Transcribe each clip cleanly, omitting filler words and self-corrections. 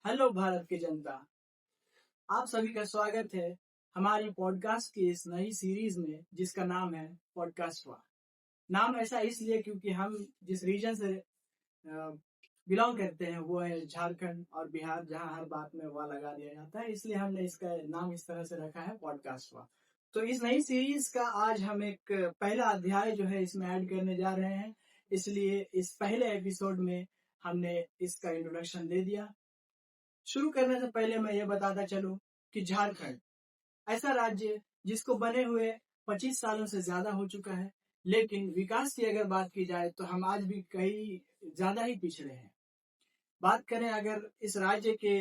Hello Bharat की जनता, आप सभी का स्वागत है हमारी पॉडकास्ट की इस नई सीरीज में जिसका नाम है पॉडकास्ट वा। नाम ऐसा इसलिए क्योंकि हम जिस रीजन से बिलोंग करते हैं वो है झारखंड और बिहार, जहां हर बात में वाह लगा दिया जाता है, इसलिए हमने इसका नाम इस तरह से रखा है पॉडकास्ट वा। तो इस नई सीरीज का आज हम एक पहला अध्याय जो है इसमें ऐड करने जा रहे हैं, इसलिए इस पहले एपिसोड में हमने इसका इंट्रोडक्शन दे दिया। शुरू करने से पहले मैं ये बताता चलूं कि झारखंड ऐसा राज्य जिसको बने हुए 25 सालों से ज्यादा हो चुका है, लेकिन विकास की अगर बात की जाए तो हम आज भी कई ज्यादा ही पिछड़े हैं। बात करें अगर इस राज्य के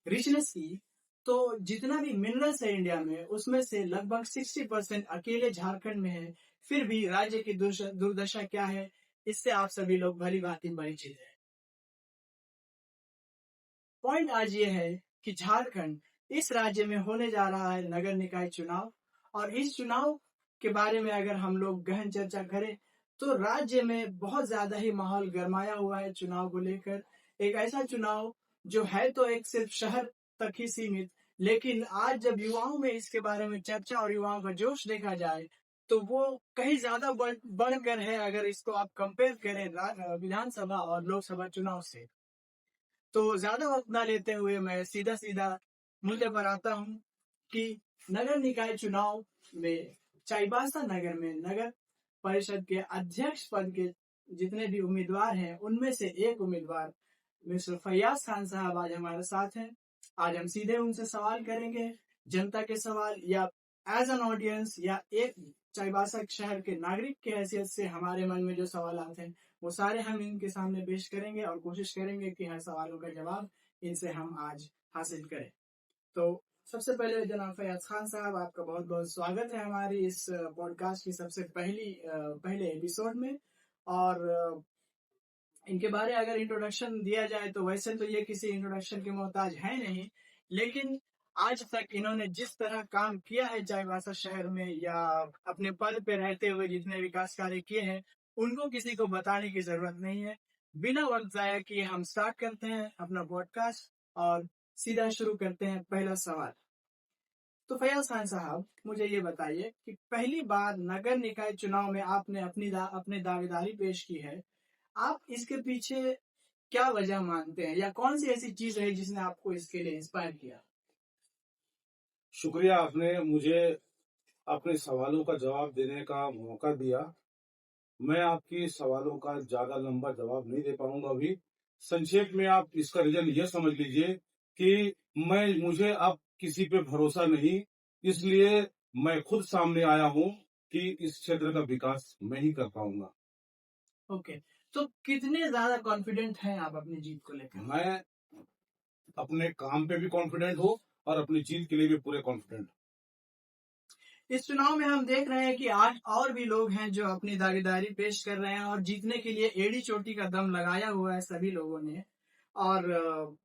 रिचनेस की, तो जितना भी मिनरल्स है इंडिया में उसमें से लगभग 60% अकेले झारखंड में है। फिर भी राज्य की दुर्दशा क्या है, इससे आप सभी लोग भली भांति परिचित है। पॉइंट आज ये है कि झारखंड इस राज्य में होने जा रहा है नगर निकाय चुनाव, और इस चुनाव के बारे में अगर हम लोग गहन चर्चा करें तो राज्य में बहुत ज्यादा ही माहौल गरमाया हुआ है चुनाव को लेकर। एक ऐसा चुनाव जो है तो एक सिर्फ शहर तक ही सीमित, लेकिन आज जब युवाओं में इसके बारे में चर्चा और युवाओं का जोश देखा जाए तो वो कहीं ज्यादा बढ़कर है अगर इसको आप कंपेयर करें विधानसभा और लोकसभा चुनाव से। तो ज्यादा वक्त ना लेते हुए मैं सीधा सीधा मुद्दे पर आता हूँ कि नगर निकाय चुनाव में चाईबासा नगर में नगर परिषद के अध्यक्ष पद के जितने भी उम्मीदवार हैं उनमें से एक उम्मीदवार मिस्टर फैयाज खान साहब आज हमारे साथ हैं। आज हम सीधे उनसे सवाल करेंगे, जनता के सवाल, या एज एन ऑडियंस या एक चाईबासा शहर के नागरिक की हैसियत से हमारे मन में जो सवाल आते हैं वो सारे हम इनके सामने पेश करेंगे और कोशिश करेंगे कि हर सवालों का जवाब इनसे हम आज हासिल करें। तो सबसे पहले जनाब फैयाज खान साहब, आपका बहुत बहुत स्वागत है हमारी इस पॉडकास्ट की सबसे पहले एपिसोड में। और इनके बारे अगर इंट्रोडक्शन दिया जाए तो वैसे तो ये किसी इंट्रोडक्शन के मोहताज है नहीं, लेकिन आज तक इन्होंने जिस तरह काम किया है चाईबासा शहर में या अपने पद पे रहते हुए जितने विकास कार्य किए हैं उनको किसी को बताने की जरूरत नहीं है। बिना वक्त जाया किए हम स्टार्ट करते हैं अपना पॉडकास्ट और सीधा शुरू करते हैं पहला सवाल। तो फैयाज खान साहब, मुझे ये बताइए कि पहली बार नगर निकाय चुनाव में आपने अपनी दावेदारी पेश की है, आप इसके पीछे क्या वजह मानते हैं या कौन सी ऐसी चीज रही जिसने आपको इसके लिए इंस्पायर किया? शुक्रिया, आपने मुझे अपने सवालों का जवाब देने का मौका दिया। मैं आपकी सवालों का ज्यादा लंबा जवाब नहीं दे पाऊंगा अभी। संक्षेप में आप इसका रीजन ये समझ लीजिए कि मुझे अब किसी पे भरोसा नहीं, इसलिए मैं खुद सामने आया हूं कि इस क्षेत्र का विकास मैं ही कर पाऊंगा। ओके, तो कितने ज्यादा कॉन्फिडेंट हैं आप अपनी जीत को लेकर? मैं अपने काम पे भी कॉन्फिडेंट हूँ और अपनी जीत के लिए भी पूरे कॉन्फिडेंट। इस चुनाव में हम देख रहे हैं कि आज और भी लोग हैं जो अपनी दावेदारी पेश कर रहे हैं और जीतने के लिए एड़ी चोटी का दम लगाया हुआ है सभी लोगों ने, और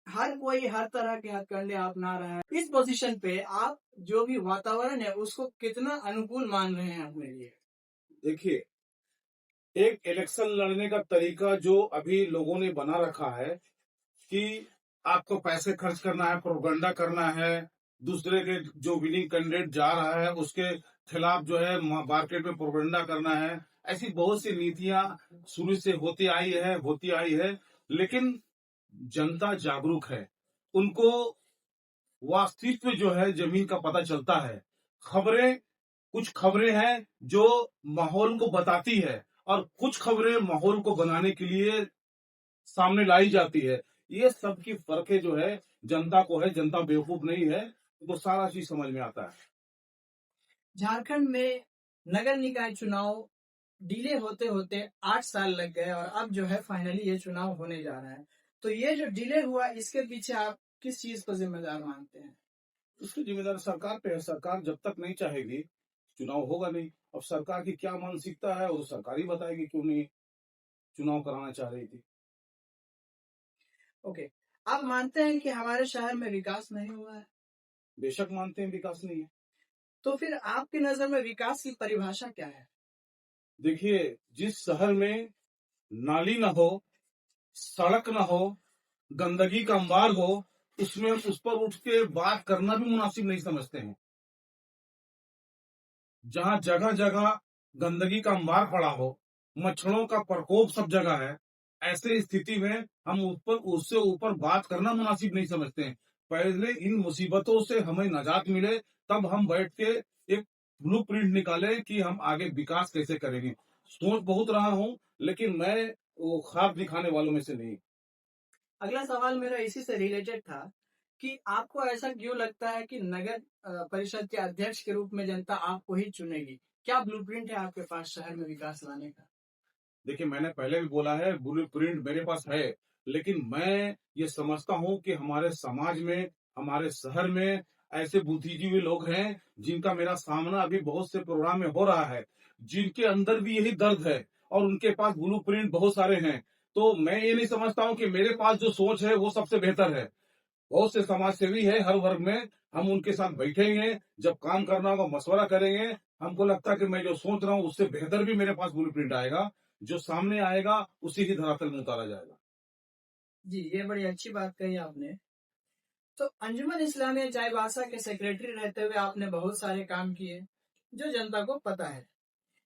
हर कोई हर तरह के हथकंडे अपना रहा है। इस पोजीशन पे आप जो भी वातावरण है उसको कितना अनुकूल मान रहे हैं अपने लिए? देखिए, एक इलेक्शन लड़ने का तरीका जो अभी लोगों ने बना रखा है कि आपको पैसे खर्च करना है, प्रोपेगेंडा करना है, दूसरे के जो विनिंग कैंडिडेट जा रहा है उसके खिलाफ जो है मार्केट में प्रोपेगेंडा करना है। ऐसी बहुत सी नीतियां शुरू से होती आई है, लेकिन जनता जागरूक है। उनको वास्तविक जो है जमीन का पता चलता है। कुछ खबरें हैं जो माहौल को बताती है और कुछ खबरें माहौल को बनाने के लिए सामने लाई जाती है। ये सब की फर्क जो है जनता को है, जनता बेवकूफ नहीं है, तो सारा चीज समझ में आता है। झारखंड में नगर निकाय चुनाव डिले होते होते 8 साल लग गए और अब जो है फाइनली ये चुनाव होने जा रहा है। तो ये जो डिले हुआ इसके पीछे आप किस चीज को जिम्मेदार मानते हैं? उसकी जिम्मेदारी सरकार पे है। सरकार जब तक नहीं चाहेगी चुनाव होगा नहीं। अब सरकार की क्या मानसिकता है वो सरकार ही बताएगी क्यों नहीं चुनाव कराना चाह रही थी। ओके, आप मानते हैं कि हमारे शहर में विकास नहीं हुआ है? बेशक मानते हैं विकास नहीं है। तो फिर आपकी नजर में विकास की परिभाषा क्या है? देखिए, जिस शहर में नाली न हो, सड़क न हो, गंदगी का अंबार हो, उसमें उस पर उठ के बात करना भी मुनासिब नहीं समझते हैं। जहां जगह जगह गंदगी का अंबार पड़ा हो, मच्छरों का प्रकोप सब जगह है, ऐसे स्थिति में हम ऊपर उससे ऊपर बात करना मुनासिब नहीं समझते हैं। पहले इन मुसीबतों से हमें निजात मिले, तब हम बैठ के एक ब्लूप्रिंट निकालें कि हम आगे विकास कैसे करेंगे। सोच बहुत रहा हूं, लेकिन मैं वो ख्वाब दिखाने वालों में से नहीं। अगला सवाल मेरा इसी से रिलेटेड था कि आपको ऐसा क्यों लगता है कि नगर परिषद के अध्यक्ष के रूप में जनता आपको ही चुनेगी? क्या ब्लूप्रिंट है आपके पास शहर में विकास लाने का? देखिए, मैंने पहले भी बोला है, ब्लूप्रिंट मेरे पास है, लेकिन मैं ये समझता हूं कि हमारे समाज में, हमारे शहर में ऐसे बुद्धिजीवी लोग हैं जिनका मेरा सामना अभी बहुत से प्रोग्राम में हो रहा है, जिनके अंदर भी यही दर्द है और उनके पास ब्लूप्रिंट बहुत सारे हैं। तो मैं ये नहीं समझता हूं कि मेरे पास जो सोच है वो सबसे बेहतर है। बहुत से समाज सेवी है हर वर्ग में, हम उनके साथ बैठेंगे, जब काम करना होगा मशवरा करेंगे। हमको लगता है कि मैं जो सोच रहा हूँ उससे बेहतर भी मेरे पास ब्लूप्रिंट आएगा, जो सामने आएगा उसी की धरातल में उतारा जाएगा। जी, ये बड़ी अच्छी बात कही आपने। तो अंजुमन इस्लामिया चाईबासा के सेक्रेटरी रहते हुए आपने बहुत सारे काम किए, जो जनता को पता है।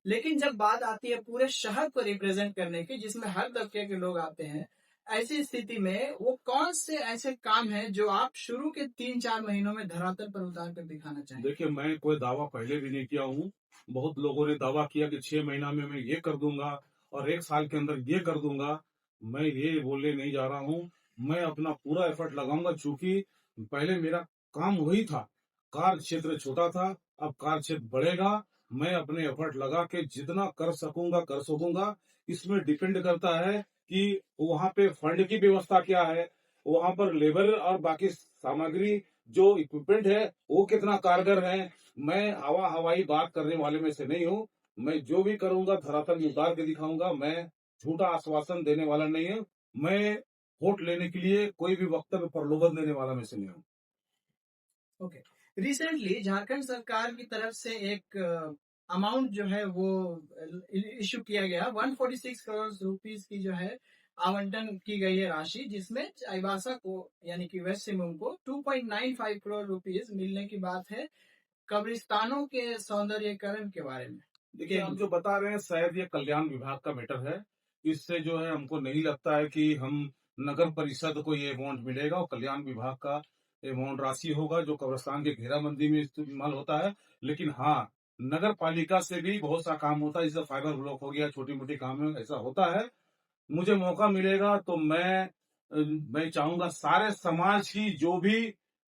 लेकिन जब बात आती है पूरे शहर को रिप्रेजेंट करने की, जिसमें हर तबके के लोग आते हैं, ऐसी स्थिति में वो कौन से ऐसे काम हैं जो आप शुरू के 3-4 महीनों में धरातल पर उतार कर दिखाना चाहेंगे? देखिए, मैं कोई दावा पहले भी नहीं किया हूँ। बहुत लोगों ने दावा किया कि 6 महीना में मैं ये कर दूंगा और 1 साल के अंदर ये कर दूंगा। मैं ये बोलने नहीं जा रहा हूँ। मैं अपना पूरा एफर्ट लगाऊंगा, चूंकि पहले मेरा काम वही था। कार्य क्षेत्र छोटा था, अब कार्य क्षेत्र बढ़ेगा। मैं अपने एफर्ट लगा के जितना कर सकूंगा। इसमें डिपेंड करता है कि वहां पे फंड की व्यवस्था क्या है, वहां पर लेबर और बाकी सामग्री जो इक्विपमेंट है वो कितना कारगर है। मैं हवाई बात करने वाले में से नहीं हूँ। मैं जो भी करूंगा धरातल में उतार के दिखाऊंगा। मैं झूठा आश्वासन देने वाला नहीं हूँ। मैं वोट लेने के लिए कोई भी वक्तव्य प्रलोभन देने वाला में से नहीं हूँ। ओके। रिसेंटली झारखंड सरकार की तरफ से एक अमाउंट जो है वो इशू किया गया, 146 करोड़ रुपीस की जो है आवंटन की गई है राशि, जिसमें चाईबासा को यानी कि वेस्ट सिंहभूम को 2.95 करोड़ रुपीस मिलने की बात है कब्रिस्तानों के सौंदर्यीकरण के बारे में। देखिए, हम जो बता रहे हैं शायद ये कल्याण विभाग का मैटर है। इससे जो है हमको नहीं लगता है कि हम नगर परिषद को ये अमाउंट मिलेगा, और कल्याण विभाग का अमाउंट राशि होगा जो कब्रिस्तान के घेराबंदी में इस्तेमाल होता है। लेकिन हाँ, नगर पालिका से भी बहुत सा काम होता है, जैसे फाइबर ब्लॉक हो गया, छोटी मोटी काम है, ऐसा होता है। मुझे मौका मिलेगा तो मैं चाहूंगा सारे समाज की जो भी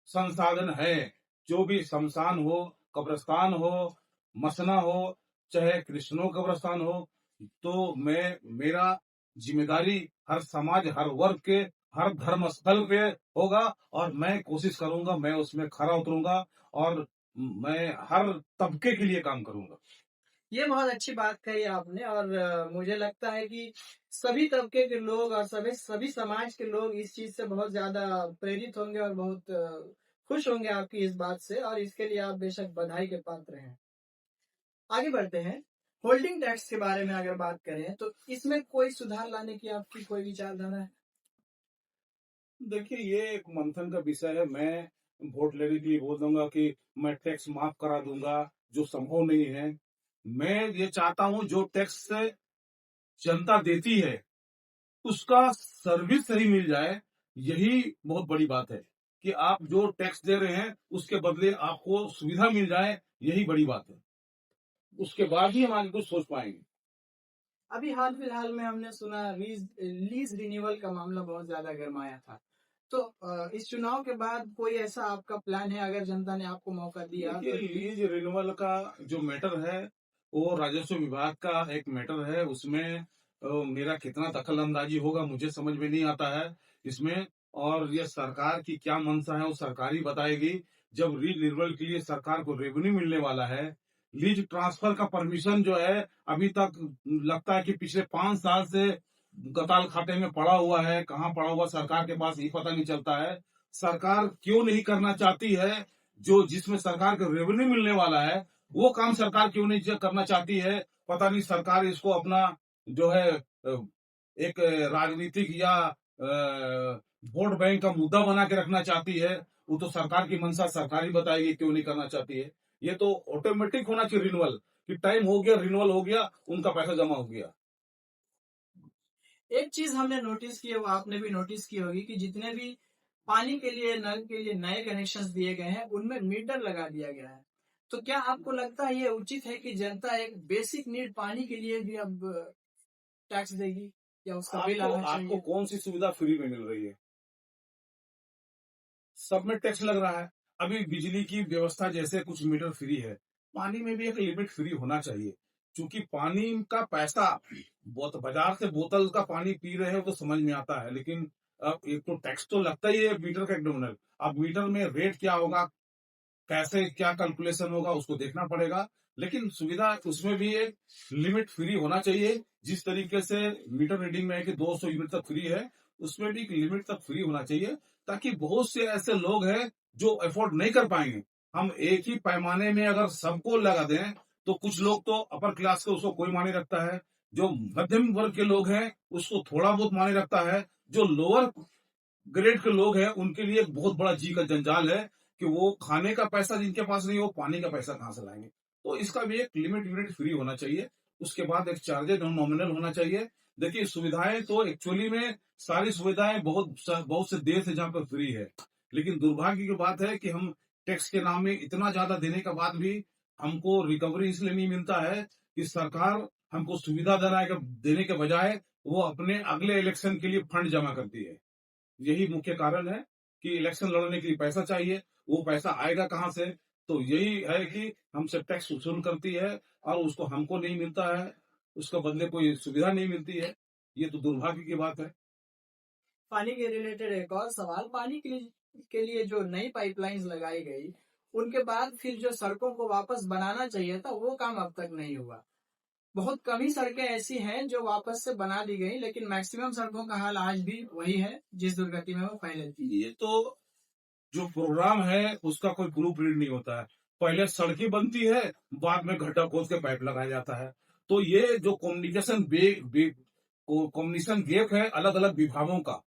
संसाधन है, जो भी शमशान हो, कब्रिस्तान हो, मसना हो, चाहे कृष्णो कब्रिस्तान हो, तो मेरा जिम्मेदारी हर समाज, हर वर्ग के, हर धर्म स्थल पे होगा, और मैं कोशिश करूंगा, मैं उसमें खरा उतरूंगा और मैं हर तबके के लिए काम करूंगा। ये बहुत अच्छी बात कही आपने, और मुझे लगता है कि सभी तबके के लोग और सभी समाज के लोग इस चीज से बहुत ज्यादा प्रेरित होंगे और बहुत खुश होंगे आपकी इस बात से, और इसके लिए आप बेशक बधाई के पात्र हैं। आगे बढ़ते हैं। होल्डिंग टैक्स के बारे में अगर बात करें तो इसमें कोई सुधार लाने की आपकी कोई विचारधारा है? देखिए, ये एक मंथन का विषय है। मैं वोट लेने के लिए बोल दूंगा कि मैं टैक्स माफ करा दूंगा, जो संभव नहीं है। मैं ये चाहता हूं जो टैक्स जनता देती है उसका सर्विस सही मिल जाए। यही बहुत बड़ी बात है कि आप जो टैक्स दे रहे हैं उसके बदले आपको सुविधा मिल जाए, यही बड़ी बात है। उसके बाद ही हम आगे कुछ सोच पाएंगे। अभी हाल फिलहाल में हमने सुना लीज रिन्यूअल का मामला बहुत ज्यादा गरमाया था। तो इस चुनाव के बाद कोई ऐसा आपका प्लान है, अगर जनता ने आपको मौका दिया तो? लीज रिन्यूअल का जो मैटर है वो राजस्व विभाग का एक मैटर है। उसमें मेरा कितना दखल अंदाजी होगा मुझे समझ में नहीं आता है इसमें। और ये सरकार की क्या मंशा है वो सरकार ही बताएगी। जब लीज रिन्यूअल के लिए सरकार को रेवेन्यू मिलने वाला है, लीज ट्रांसफर का परमिशन जो है अभी तक लगता है कि पिछले 5 साल से गताल खाते में पड़ा हुआ है। कहाँ पड़ा हुआ सरकार के पास ये पता नहीं चलता है। सरकार क्यों नहीं करना चाहती है जो जिसमें सरकार को रेवेन्यू मिलने वाला है, वो काम सरकार क्यों नहीं करना चाहती है? पता नहीं सरकार इसको अपना जो है एक राजनीतिक या वोट बैंक का मुद्दा बना के रखना चाहती है। वो तो सरकार की मंशा सरकार ही बताएगी क्यों नहीं करना चाहती है। ये तो ऑटोमेटिक होना चाहिए रिन्यूअल, कि टाइम हो गया, रिन्यूअल हो गया, उनका पैसा जमा हो गया। एक चीज हमने नोटिस की है, वो आपने भी नोटिस की होगी, कि जितने भी पानी के लिए, नल के लिए नए कनेक्शंस दिए गए हैं, उनमें मीटर लगा दिया गया है। तो क्या आपको लगता है ये उचित है कि जनता एक बेसिक नीड पानी के लिए भी अब टैक्स देगी, या उसका बिल आपको आना आपको चाहिए? कौन सी सुविधा फ्री में मिल रही है? सब में टैक्स लग रहा है। अभी बिजली की व्यवस्था जैसे कुछ मीटर फ्री है, पानी में भी एक लिमिट फ्री होना चाहिए। क्योंकि पानी का पैसा, बाजार से बोतल का पानी पी रहे हो तो समझ में आता है, लेकिन अब एक तो टैक्स तो लगता ही है मीटर का एक नॉमिनल। अब मीटर में रेट क्या होगा, कैसे क्या कैलकुलेशन होगा, उसको देखना पड़ेगा। लेकिन सुविधा उसमें भी एक लिमिट फ्री होना चाहिए। जिस तरीके से मीटर रीडिंग में है कि 200 यूनिट तक फ्री है, उसमें भी एक लिमिट तक फ्री होना चाहिए, ताकि बहुत से ऐसे लोग हैं जो अफोर्ड नहीं कर पाएंगे। हम एक ही पैमाने में अगर सबको लगा दें, तो कुछ लोग तो अपर क्लास के उसको कोई माने रखता है, जो मध्यम वर्ग के लोग हैं उसको थोड़ा बहुत माने रखता है, जो लोअर ग्रेड के लोग हैं उनके लिए एक बहुत बड़ा जी का जंजाल है कि वो खाने का पैसा जिनके पास नहीं, वो पानी का पैसा कहां से लाएंगे। तो इसका भी एक लिमिट यूनिट फ्री होना चाहिए। उसके बाद एक चार्जेज नॉमिनल होना चाहिए। देखिए, सुविधाएं तो एक्चुअली में सारी सुविधाएं बहुत बहुत से देश है जहां पर फ्री है, लेकिन दुर्भाग्य की बात है कि हम टैक्स के नाम में इतना ज्यादा देने के बाद भी हमको रिकवरी इसलिए नहीं मिलता है कि सरकार हमको सुविधा देने के बजाय वो अपने अगले इलेक्शन के लिए फंड जमा करती है। यही मुख्य कारण है कि इलेक्शन लड़ने के लिए पैसा चाहिए। वो पैसा आएगा कहां से? तो यही है कि हमसे टैक्स वसूल करती है और उसको हमको नहीं मिलता है, उसके बदले कोई सुविधा नहीं मिलती है। ये तो दुर्भाग्य की बात है। पानी के रिलेटेड एक और सवाल, पानी के लिए जो नई पाइपलाइंस लगाई गई, उनके बाद फिर जो सड़कों को वापस बनाना चाहिए था, वो काम अब तक नहीं हुआ। बहुत कम ही सड़कें ऐसी हैं जो वापस से बना दी गई, लेकिन मैक्सिमम सड़कों का हाल आज भी वही है जिस दुर्गति में वो पहले थी। ये तो जो प्रोग्राम है उसका कोई प्रूफ प्रिंट नहीं होता है। पहले सड़कें बनती है, बाद में गड्ढा खोद के पाइप लगाया जाता है। तो ये जो कम्युनिकेशन गैप है अलग अलग विभागों का,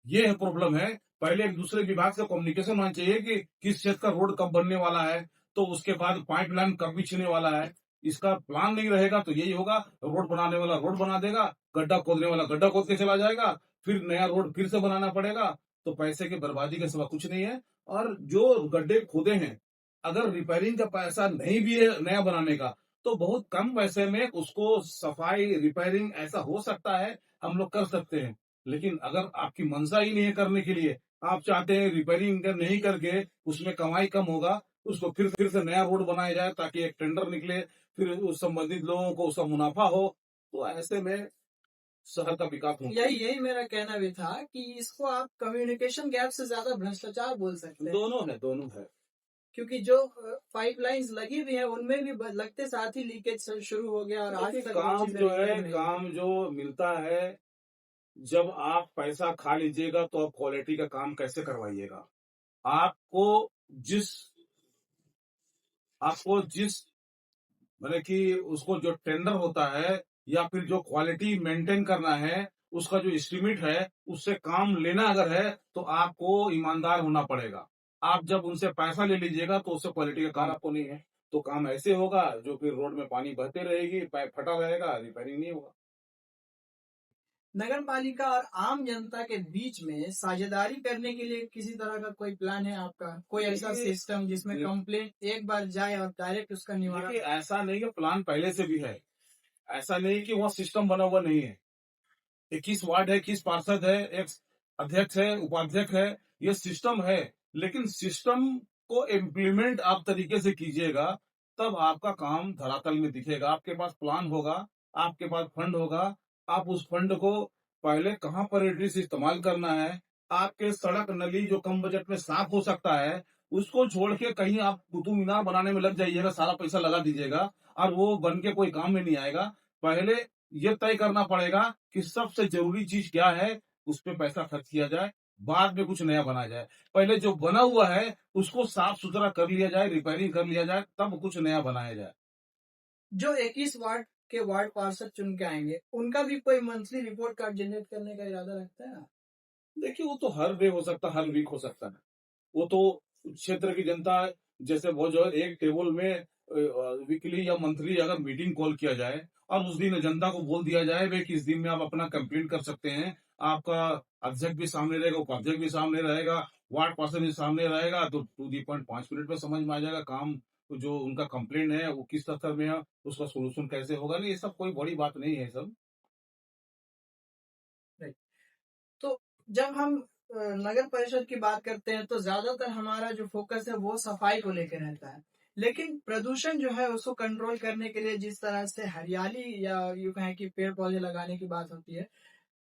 ये है प्रॉब्लम है। पहले एक दूसरे विभाग से कम्युनिकेशन होना चाहिए कि किस क्षेत्र का रोड कब बनने वाला है, तो उसके बाद पाइपलाइन कब बिछने वाला है। इसका प्लान नहीं रहेगा तो यही होगा, रोड बनाने वाला रोड बना देगा, गड्ढा खोदने वाला गड्ढा खोद के चला जाएगा, फिर नया रोड फिर से बनाना पड़ेगा। तो पैसे की बर्बादी के सिवा कुछ नहीं है। और जो गड्ढे खोदे हैं, अगर रिपेयरिंग का पैसा नहीं भी है नया बनाने का, तो बहुत कम पैसे में उसको सफाई रिपेयरिंग ऐसा हो सकता है, हम लोग कर सकते हैं। लेकिन अगर आपकी मंशा ही नहीं है करने के लिए, आप चाहते हैं रिपेयरिंग नहीं करके उसमें कमाई कम होगा, उसको फिर से नया रोड बनाया जाए ताकि एक टेंडर निकले, फिर उस संबंधित लोगों को उसका मुनाफा हो, तो ऐसे में शहर का विकास होता है। यही मेरा कहना भी था कि इसको आप कम्युनिकेशन गैप से ज्यादा भ्रष्टाचार बोल सकते हैं, दोनों है। क्योंकि जो पाइपलाइंस लगी हुई है उनमें भी लगते साथ ही लीकेज शुरू हो गया, और आज देखिए, तक वो काम चीजें जो रिपेयर है, नहीं हुई। काम जो मिलता है, जब आप पैसा खा लीजिएगा तो आप क्वालिटी का काम कैसे करवाइएगा? आपको जिस आपको जिस मतलब कि उसको जो टेंडर होता है या फिर जो क्वालिटी मेंटेन करना है, उसका जो एस्टिमेट है, उससे काम लेना अगर है तो आपको ईमानदार होना पड़ेगा। आप जब उनसे पैसा ले लीजिएगा तो उससे क्वालिटी का काम आपको नहीं है, तो काम ऐसे होगा जो फिर रोड में पानी बहते रहेगी, पाइप फटा रहेगा, रिपेयरिंग नहीं होगा। नगर पालिका और आम जनता के बीच में साझेदारी करने के लिए किसी तरह का कोई प्लान है आपका? कोई ऐसा देखिए, सिस्टम जिसमें कंप्लेंट एक बार जाए और डायरेक्ट उसका निवारण? देखिए, ऐसा नहीं है, प्लान पहले से भी है। ऐसा नहीं कि वहाँ सिस्टम बना हुआ नहीं है। 21 वार्ड है, 21 पार्षद है, एक अध्यक्ष है, उपाध्यक्ष है, ये सिस्टम है। लेकिन सिस्टम को इम्प्लीमेंट आप तरीके से कीजिएगा, तब आपका काम धरातल में दिखेगा। आपके पास प्लान होगा, आपके पास फंड होगा, आप उस फंड को पहले कहाँ प्रायोरिटी से इस्तेमाल करना है। आपके सड़क नली जो कम बजट में साफ हो सकता है, उसको छोड़ के कहीं आप कुतुब मीनार बनाने में लग जाइएगा, सारा पैसा लगा दीजिएगा और वो बन के कोई काम में नहीं आएगा। पहले ये तय करना पड़ेगा कि सबसे जरूरी चीज क्या है, उस पे पैसा खर्च किया जाए, बाद में कुछ नया बनाया जाए। पहले जो बना हुआ है उसको साफ सुथरा कर लिया जाए, रिपेयरिंग कर लिया जाए, तब कुछ नया बनाया जाए। जो 21 वार्ड के वार्ड पार्षद चुन के आएंगे, उनका भी कोई मंथली रिपोर्ट कार्ड जनरेट करने का इरादा रखता है? देखिए वो तो हर डे हो सकता है, हर वीक हो सकता है। वो तो क्षेत्र की जनता, जैसे वो जो है एक टेबल में वीकली या मंथली अगर मीटिंग कॉल किया जाए और उस दिन जनता को बोल दिया जाए भाई कि इस दिन में आप अपना कंप्लेंट कर सकते हैं, आपका अध्यक्ष भी सामने रहेगा, उपाध्यक्ष भी सामने रहेगा, वार्ड पार्षद भी सामने रहेगा, तो टू दी पॉइंट 5 मिनट में समझ में आ जाएगा काम, जो उनका कंप्लेंट है वो किस स्तर में है, उसका सोल्यूशन कैसे होगा। नहीं, ये सब कोई बड़ी बात नहीं है सब। राइट। तो जब हम नगर परिषद की बात करते हैं तो ज्यादातर हमारा जो फोकस है वो सफाई को लेकर रहता है, लेकिन प्रदूषण जो है उसको कंट्रोल करने के लिए जिस तरह से हरियाली या यूं कहें कि पेड़ पौधे लगाने की बात होती है,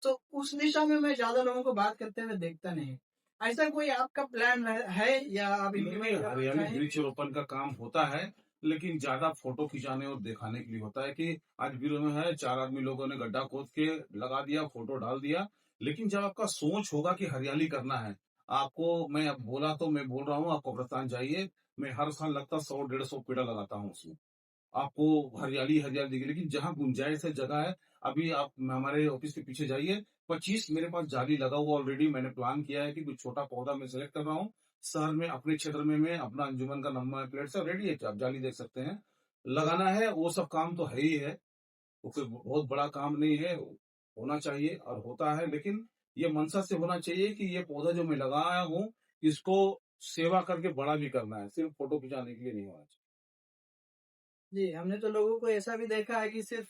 तो उस दिशा में मैं ज्यादा लोगों को बात करते हुए देखता नहीं। ऐसा कोई आपका प्लान है या आप नहीं, इम्प्लीमेंट करना हरियाली चाहेंगे? वृक्षारोपण का काम होता है, लेकिन ज्यादा फोटो खिंचाने और दिखाने के लिए होता है कि आज बिल में है, 4 आदमी लोगों ने गड्ढा खोद के लगा दिया, फोटो डाल दिया। लेकिन जब आपका सोच होगा कि हरियाली करना है, आपको मैं अब बोला तो मैं बोल रहा हूँ, आप कब्रिस्तान जाइए, मैं हर साल लगता 100-150 पेड़ लगाता हूँ उसमें। आपको हरियाली हरियाली दिखेगी, लेकिन जहाँ गुंजाइश है, जगह है, अभी आप हमारे ऑफिस के पीछे जाइए, 25 मेरे पास जाली लगा हुआ ऑलरेडी। मैंने प्लान किया है कि कुछ छोटा पौधा मैं सेलेक्ट कर रहा हूँ शहर में, अपने क्षेत्र में मैं अपना अंजुमन का नंबर प्लेट से रेडी है, आप जाली देख सकते हैं। लगाना है वो सब काम तो है ही है, वो कोई बहुत बड़ा काम नहीं है, होना चाहिए और होता है, लेकिन ये मनसा से होना चाहिए कि ये पौधा जो मैं लगाया हूँ, इसको सेवा करके बड़ा भी करना है, सिर्फ फोटो खिंचाने के लिए नहीं होना चाहिए। जी, हमने तो लोगों को ऐसा भी देखा है कि सिर्फ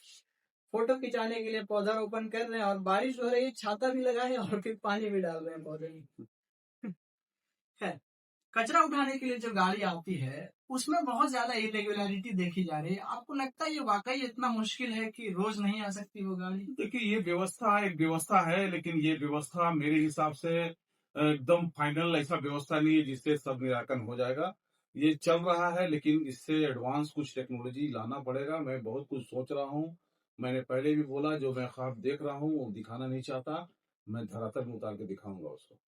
फोटो खिंचाने के लिए पौधारोपण कर रहे हैं और बारिश हो रही है, छाता भी लगाए और फिर पानी भी डाल रहे हैं पौधे में। है। कचरा उठाने के लिए जो गाड़ी आती है उसमें बहुत ज्यादा इरेगुलरिटी देखी जा रही है। आपको लगता है ये वाकई इतना मुश्किल है कि रोज नहीं आ सकती वो गाड़ी? देखिए ये व्यवस्था एक व्यवस्था है, लेकिन ये व्यवस्था मेरे हिसाब से एकदम फाइनल ऐसा व्यवस्था नहीं है जिससे सब निराकरण हो जाएगा। ये चल रहा है, लेकिन इससे एडवांस कुछ टेक्नोलॉजी लाना पड़ेगा। मैं बहुत कुछ सोच रहा हूँ, मैंने पहले भी बोला, जो मैं ख्वाब देख रहा हूँ वो दिखाना नहीं चाहता, मैं धरातल में उतार के दिखाऊंगा उसको।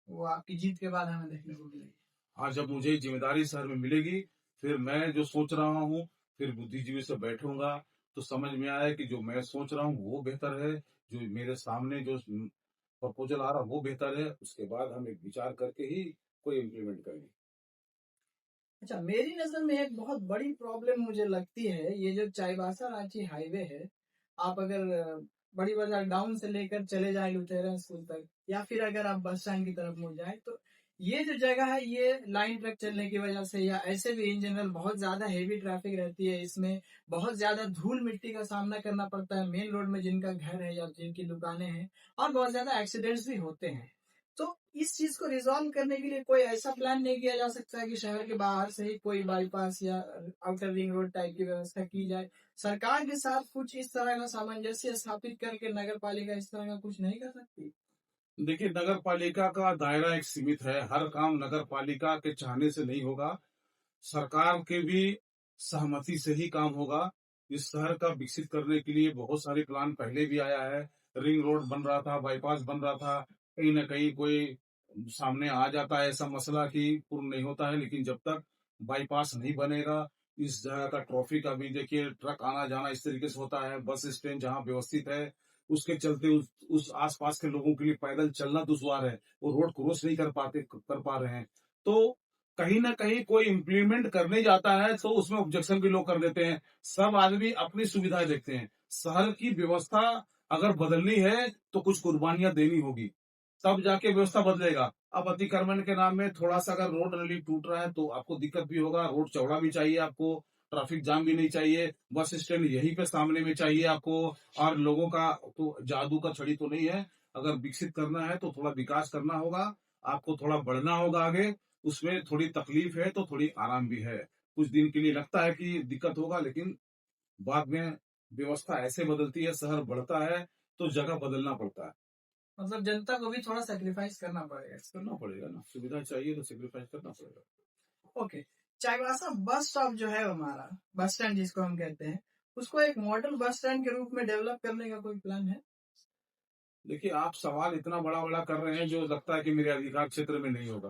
वो आपकी जीत के बाद हमें देखने को मिलेगी। हाँ, जब मुझे जिम्मेदारी शहर में मिलेगी, फिर मैं जो सोच रहा हूँ, फिर बुद्धिजीवी से बैठूंगा, तो समझ में आया कि जो मैं सोच रहा हूँ वो बेहतर है, जो मेरे सामने जो प्रपोजल आ रहा वो बेहतर है, उसके बाद हम एक विचार करके ही कोई इम्प्लीमेंट करेंगे। अच्छा, मेरी नजर में एक बहुत बड़ी प्रॉब्लम मुझे लगती है, ये जो चाईबासा रांची हाईवे है। आप अगर बड़ी बाजार डाउन से लेकर चले जाए लुथेरन स्कूल तक, या फिर अगर आप बस स्टैंड की तरफ मुड़ जाए, तो ये जो जगह है ये लाइन ट्रक चलने की वजह से या ऐसे भी इन जनरल बहुत ज्यादा हेवी ट्रैफिक रहती है, इसमें बहुत ज्यादा धूल मिट्टी का सामना करना पड़ता है मेन रोड में जिनका घर है या जिनकी दुकानें हैं, और बहुत ज्यादा एक्सीडेंट्स भी होते हैं। तो इस चीज को रिजॉल्व करने के लिए कोई ऐसा प्लान नहीं किया जा सकता है कि शहर के बाहर से ही कोई बाईपास या आउटर रिंग रोड टाइप की व्यवस्था की जाए? सरकार के साथ कुछ इस तरह का सामंजस्य स्थापित करके नगर पालिका इस तरह का कुछ नहीं कर सकती? देखिए, नगर पालिका का दायरा एक सीमित है, हर काम नगर पालिका के चाहने से नहीं होगा, सरकार के भी सहमति से ही काम होगा। इस शहर का विकसित करने के लिए बहुत सारे प्लान पहले भी आया है, रिंग रोड बन रहा था, बाईपास बन रहा था, कहीं ना कहीं कोई सामने आ जाता है ऐसा मसला कि पूर्ण नहीं होता है, लेकिन जब तक बाईपास नहीं बनेगा, इस जगह का ट्रैफिक अभी देखिए, ट्रक आना जाना इस तरीके से होता है, बस स्टैंड जहाँ व्यवस्थित है उसके चलते उस आसपास के लोगों के लिए पैदल चलना दुश्वार है, वो रोड क्रॉस नहीं कर पा रहे हैं। तो कहीं ना कहीं कोई इम्प्लीमेंट करने जाता है तो उसमें ऑब्जेक्शन भी लोग कर देते हैं। सब आदमी अपनी सुविधाएं देखते हैं। शहर की व्यवस्था अगर बदलनी है तो कुछ कुर्बानियां देनी होगी, तब जाके व्यवस्था बदलेगा। अब अतिक्रमण के नाम में थोड़ा सा अगर रोड नली टूट रहा है तो आपको दिक्कत भी होगा, रोड चौड़ा भी चाहिए आपको, ट्रैफिक जाम भी नहीं चाहिए, बस स्टैंड यहीं पे सामने में चाहिए आपको। और लोगों का तो जादू का छड़ी तो नहीं है, अगर विकसित करना है तो थोड़ा विकास करना होगा, आपको थोड़ा बढ़ना होगा आगे। उसमें थोड़ी तकलीफ है तो थोड़ी आराम भी है, कुछ दिन के लिए लगता है कि दिक्कत होगा, लेकिन बाद में व्यवस्था ऐसे बदलती है, शहर बढ़ता है तो जगह बदलना पड़ता है। मतलब जनता को भी थोड़ा सेक्रीफाइस करना पड़ेगा। करना पड़ेगा ना, सुविधा चाहिए तो सेक्रीफाइस करना पड़ेगा। ओके। चाईबासा बस स्टॉप जो है हमारा, बस स्टैंड जिसको हम कहते हैं, उसको एक मॉडल बस स्टैंड के रूप में डेवलप करने का कोई प्लान है? देखिए, आप सवाल इतना बड़ा बड़ा कर रहे हैं जो लगता है कि मेरे अधिकार क्षेत्र में नहीं होगा।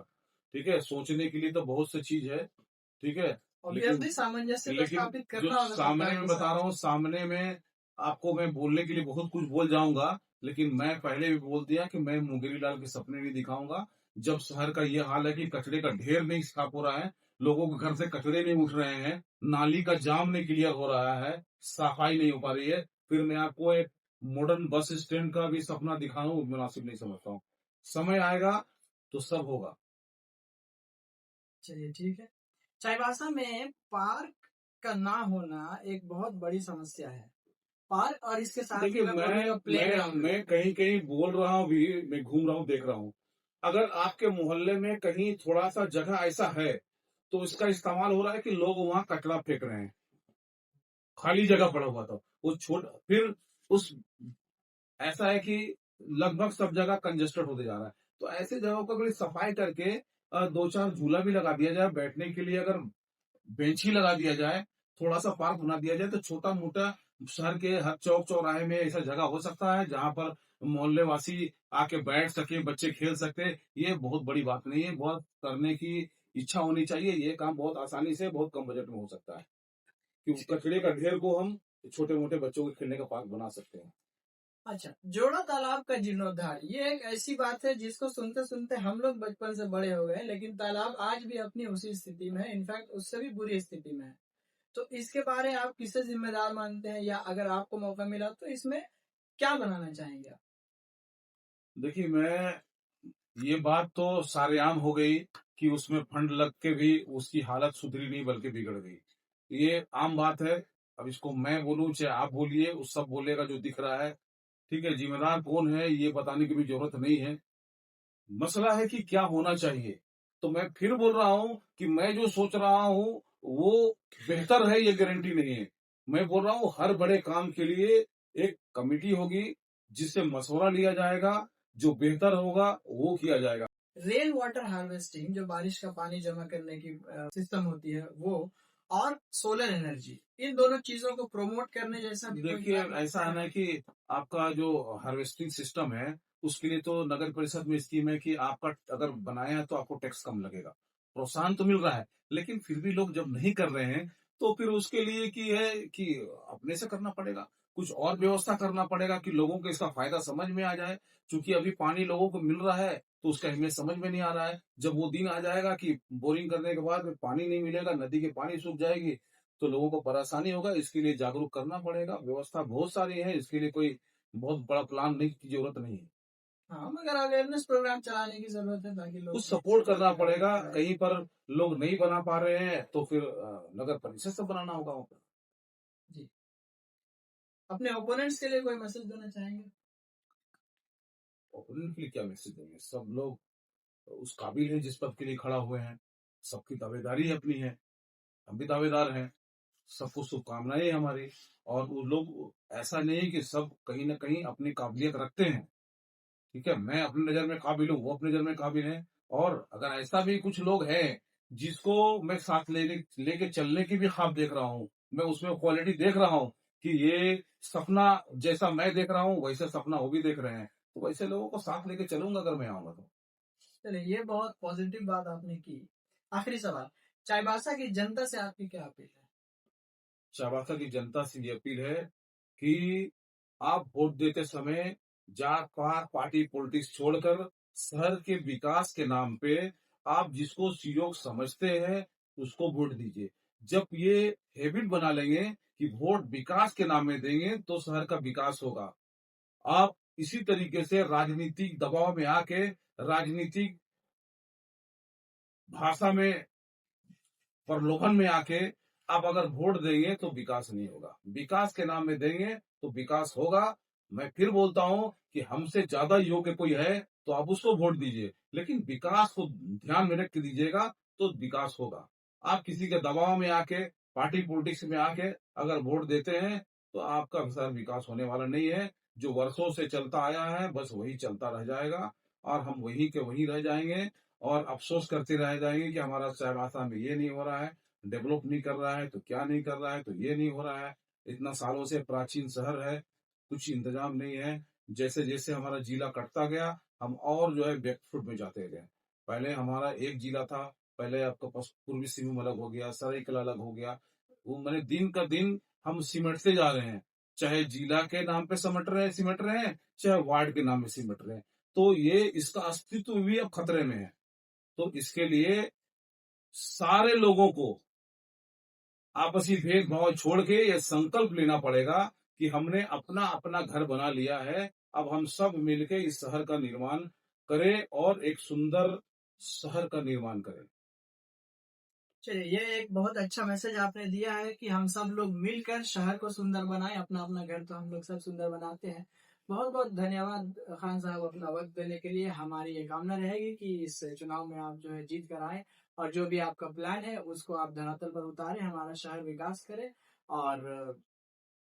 ठीक है, सोचने के लिए तो बहुत सी चीज है। ठीक है, लेकिन ऑब्वियसली सामंजस्य तो लेकिन स्थापित जो करना होगा सामने सरकार में के बता साथ। रहा हूँ, सामने में आपको मैं बोलने के लिए बहुत कुछ बोल जाऊंगा, लेकिन मैं पहले भी बोल दिया कि मैं मुंगेरी लाल के सपने नहीं दिखाऊंगा। जब शहर का ये हाल है कि कचरे का ढेर नहीं साफ हो रहा है, लोगों के घर से कचरे नहीं उठ रहे हैं, नाली का जाम नहीं क्लियर हो रहा है, सफाई नहीं हो पा रही है, फिर मैं आपको एक मॉडर्न बस स्टैंड का भी सपना दिखाऊं मुनासिब नहीं समझता हूँ। समय आएगा तो सब होगा। चलिए ठीक है। चाईबासा में पार्क का ना होना एक बहुत बड़ी समस्या है। पार्क और इसके साथ ही देखिए, मैं बोलूंगा प्लेग्राउंड। मैं कहीं कहीं बोल रहा हूँ भी, मैं घूम रहा हूँ, देख रहा हूँ। अगर आपके मोहल्ले में कहीं थोड़ा सा जगह ऐसा है तो इसका इस्तेमाल हो रहा है कि लोग वहां कचरा फेंक रहे हैं, खाली जगह पड़ा हुआ था वो छोट फिर उस ऐसा है कि लगभग सब जगह कंजेस्टेड होते जा रहा है। तो ऐसे जगहों को अगर सफाई करके दो चार झूला भी लगा दिया जाए बैठने के लिए, अगर बेंच ही लगा दिया जाए, थोड़ा सा पार्क बना दिया जाए, तो छोटा मोटा शहर के हर चौक चौराहे में ऐसा जगह हो सकता है जहां पर मोहल्ले वासी आके बैठ सके, बच्चे खेल सकते। ये बहुत बड़ी बात नहीं है, बहुत करने की इच्छा होनी चाहिए। ये काम बहुत आसानी से बहुत कम बजट में हो सकता है कि कचरे का ढेर को हम छोटे मोटे बच्चों के खेलने का पार्क बना सकते हैं। अच्छा, जोड़ा तालाब का जीर्णोद्धार ये एक ऐसी बात है जिसको सुनते सुनते हम लोग बचपन से बड़े हो गए, लेकिन तालाब आज भी अपनी उसी स्थिति में है, इनफैक्ट उससे भी बुरी स्थिति में है। तो इसके बारे में आप किसे जिम्मेदार मानते हैं, या अगर आपको मौका मिला तो इसमें क्या बनाना चाहेंगे आप? देखिए, मैं ये बात तो सारेआम हो गई कि उसमें फंड लग के भी उसकी हालत सुधरी नहीं बल्कि बिगड़ गई। ये आम बात है। अब इसको मैं बोलूं चाहे आप बोलिए, उस सब बोलेगा जो दिख रहा है। ठीक है, जिम्मेदार कौन है ये बताने की भी जरूरत नहीं है। मसला है कि क्या होना चाहिए। तो मैं फिर बोल रहा हूं कि मैं जो सोच रहा हूं वो बेहतर है, ये गारंटी नहीं है। मैं बोल रहा हूं हर बड़े काम के लिए एक कमेटी होगी जिससे मशवरा लिया जाएगा, जो बेहतर होगा वो किया जाएगा। रेन वाटर हार्वेस्टिंग, जो बारिश का पानी जमा करने की सिस्टम होती है वो, और सोलर एनर्जी, इन दोनों चीजों को प्रमोट करने जैसा भी कोई देखिए, काम ऐसा है ना कि आपका जो हार्वेस्टिंग सिस्टम है उसके लिए तो नगर परिषद में स्कीम है कि आपका अगर बनाया है तो आपको टैक्स कम लगेगा, प्रोत्साहन तो मिल रहा है। लेकिन फिर भी लोग जब नहीं कर रहे हैं तो फिर उसके लिए की है कि अपने से करना पड़ेगा, कुछ और व्यवस्था करना पड़ेगा कि लोगों को इसका फायदा समझ में आ जाए। क्योंकि अभी पानी लोगों को मिल रहा है तो उसका अहमियत समझ में नहीं आ रहा है। जब वो दिन आ जाएगा कि बोरिंग करने के बाद में पानी नहीं मिलेगा, नदी के पानी सूख जाएगी, तो लोगों को परेशानी होगा। इसके लिए जागरूक करना पड़ेगा। व्यवस्था बहुत सारी है, इसके लिए कोई बहुत बड़ा प्लान नहीं की जरूरत नहीं है। हाँ, मगर अवेयरनेस प्रोग्राम चलाने की जरूरत है ताकि लोग कुछ सपोर्ट करना पड़ेगा। आए। कहीं पर लोग नहीं बना पा रहे हैं तो फिर नगर परिषद से बनाना होगा वहाँ पर। जी, अपने ओपोनेंट्स के लिए कोई मैसेज देना चाहेंगे? ओपोनेंट के लिए क्या मैसेज देंगे? सब लोग उस काबिल है जिस पद के लिए खड़ा हुए हैं। सबकी दावेदारी अपनी है, हम भी दावेदार हैं। सबको शुभकामनाएं हैं हमारी। और वो लोग ऐसा नहीं है कि सब कहीं ना कहीं अपनी काबिलियत रखते हैं। ठीक है, मैं अपनी नजर में काबिल हूँ, वो अपनी नजर में काबिल है। और अगर ऐसा भी कुछ लोग हैं जिसको मैं साथ लेके चलने की भी ख्वाब देख रहा हूँ, मैं उसमें क्वालिटी देख रहा हूँ कि ये सपना जैसा मैं देख रहा हूँ वैसे सपना वो भी देख रहे हैं, तो वैसे लोगों को साथ लेके चलूंगा अगर मैं आऊंगा तो। चलिए, ये बहुत पॉजिटिव बात आपने की। आखिरी सवाल, चाईबासा की जनता से आपकी क्या अपील है? चाबासा की जनता से ये अपील है कि आप वोट देते समय जात पात पार्टी पॉलिटिक्स छोड़कर शहर के विकास के नाम पे आप जिसको सीओ समझते हैं उसको वोट दीजिए। जब ये हैबिट बना लेंगे कि वोट विकास के नाम में देंगे तो शहर का विकास होगा। आप इसी तरीके से राजनीतिक दबाव में आके राजनीतिक भाषा में प्रलोभन में आके आप अगर वोट देंगे तो विकास नहीं होगा। विकास के नाम में देंगे तो विकास होगा। मैं फिर बोलता हूं कि हमसे ज्यादा योग्य कोई है तो आप उसको वोट दीजिए, लेकिन विकास को ध्यान में रख के दीजिएगा तो विकास होगा। आप किसी के दबाव में आके पार्टी पॉलिटिक्स में आके अगर वोट देते हैं तो आपका सर विकास होने वाला नहीं है। जो वर्षों से चलता आया है बस वही चलता रह जाएगा और हम वही के वही रह जाएंगे और अफसोस करते रह जाएंगे कि हमारा चाईबासा में ये नहीं हो रहा है, डेवलप नहीं कर रहा है तो क्या नहीं कर रहा है, तो ये नहीं हो रहा है। इतना सालों से प्राचीन शहर है, कुछ इंतजाम नहीं है। जैसे जैसे हमारा जिला कटता गया हम और जो है बैकफुट में जाते गए। पहले हमारा एक जिला था, पहले आपका पास पूर्वी सिंहभूम अलग हो गया, सरायकेला अलग हो गया। वो मैंने दिन का दिन हम सिमटते जा रहे हैं। चाहे जिला के नाम पे सिमट रहे हैं, चाहे वार्ड के नाम पे सिमट रहे हैं। तो ये इसका अस्तित्व भी अब खतरे में है। तो इसके लिए सारे लोगों को आपसी भेदभाव छोड़ के ये संकल्प लेना पड़ेगा कि हमने अपना अपना घर बना लिया है। अब हम सब मिलके इस शहर का निर्माण करें और एक सुंदर शहर का निर्माण करें। चलिए, ये एक बहुत अच्छा मैसेज आपने दिया है कि हम सब लोग मिलकर शहर को सुंदर बनाएं। अपना अपना घर तो हम लोग सब सुंदर बनाते हैं। बहुत बहुत धन्यवाद खान साहब अपना वक्त देने के लिए। हमारी ये कामना रहेगी कि इस चुनाव में आप जो है जीत कर आए और जो भी आपका प्लान है उसको आप धरातल पर उतारें, हमारा शहर विकास करे और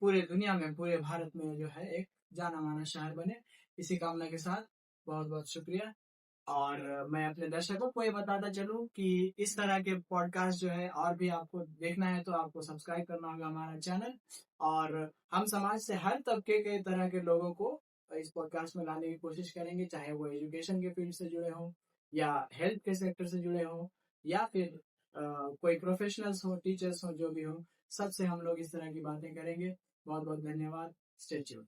पूरे दुनिया में, पूरे भारत में जो है एक जाना माना शहर बने। इसी कामना के साथ बहुत बहुत शुक्रिया। और मैं अपने दर्शकों को ये बताता चलूं कि इस तरह के पॉडकास्ट जो है और भी आपको देखना है तो आपको सब्सक्राइब करना होगा हमारा चैनल। और हम समाज से हर तबके के तरह के लोगों को इस पॉडकास्ट में लाने की कोशिश करेंगे, चाहे वो एजुकेशन के फील्ड से जुड़े हों या हेल्थ के सेक्टर से जुड़े हों या फिर कोई प्रोफेशनल्स हो, टीचर्स हो, जो भी हो, सबसे हम लोग इस तरह की बातें करेंगे। बहुत बहुत धन्यवाद। Stay tuned.